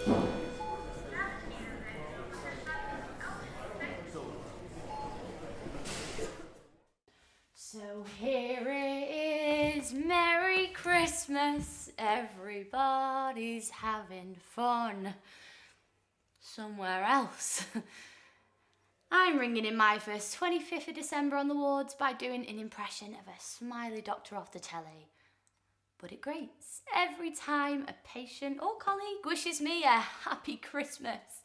So here it is, Merry Christmas, everybody's having fun somewhere else. I'm ringing in my first 25th of December on the wards by doing an impression of a smiley doctor off the telly. But it grates every time a patient or colleague wishes me a happy Christmas.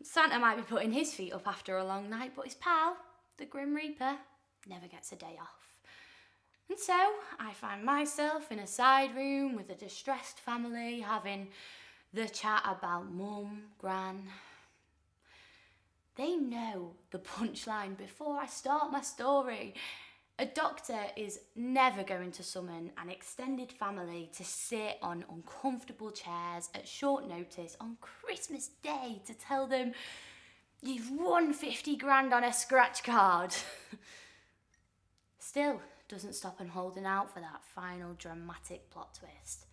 Santa might be putting his feet up after a long night, but his pal, the Grim Reaper, never gets a day off. And so I find myself in a side room with a distressed family having the chat about mum, gran. They know the punchline before I start my story. A doctor is never going to summon an extended family to sit on uncomfortable chairs at short notice on Christmas Day to tell them you've won 50 grand on a scratch card. Still doesn't stop them holding out for that final dramatic plot twist.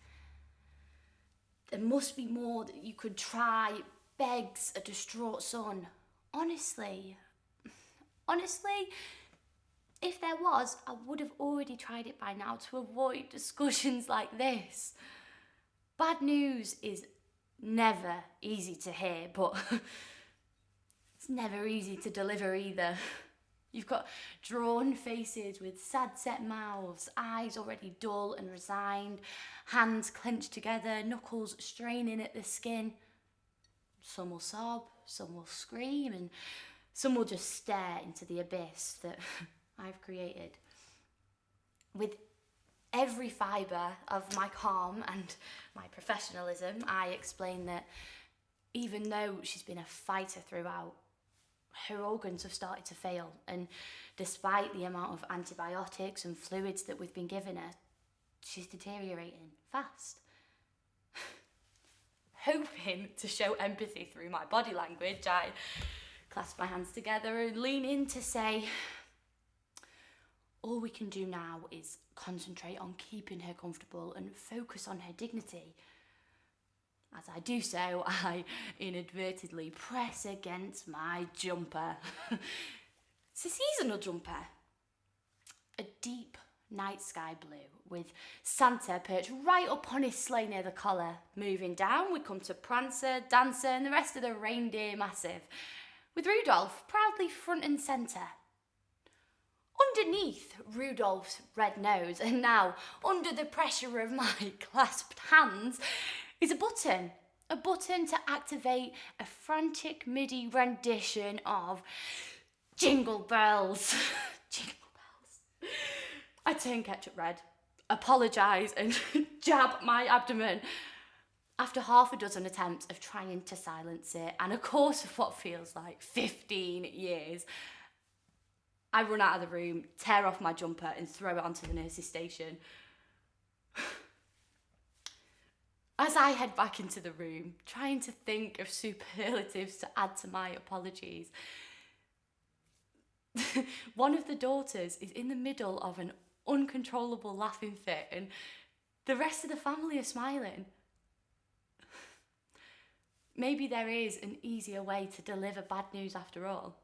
There must be more that you could try, begs a distraught son. Honestly, if there was, I would have already tried it by now to avoid discussions like this. Bad news is never easy to hear, but it's never easy to deliver either. You've got drawn faces with sad set mouths, eyes already dull and resigned, hands clenched together, knuckles straining at the skin. Some will sob, some will scream, and some will just stare into the abyss that I've created. With every fibre of my calm and my professionalism, I explain that even though she's been a fighter throughout, her organs have started to fail, and despite the amount of antibiotics and fluids that we've been giving her, she's deteriorating fast. Hoping to show empathy through my body language, I clasp my hands together and lean in to say, all we can do now is concentrate on keeping her comfortable and focus on her dignity. As I do so, I inadvertently press against my jumper. It's a seasonal jumper. A deep night sky blue with Santa perched right up on his sleigh near the collar. Moving down, we come to Prancer, Dancer and the rest of the reindeer massive, with Rudolph proudly front and centre. Underneath Rudolph's red nose, and now under the pressure of my clasped hands, is a button to activate a frantic MIDI rendition of Jingle Bells. Jingle Bells. I turn ketchup red, apologise and jab my abdomen. After half a dozen attempts of trying to silence it, and a course of what feels like 15 years, I run out of the room, tear off my jumper and throw it onto the nurse's station. As I head back into the room, trying to think of superlatives to add to my apologies, one of the daughters is in the middle of an uncontrollable laughing fit and the rest of the family are smiling. Maybe there is an easier way to deliver bad news after all.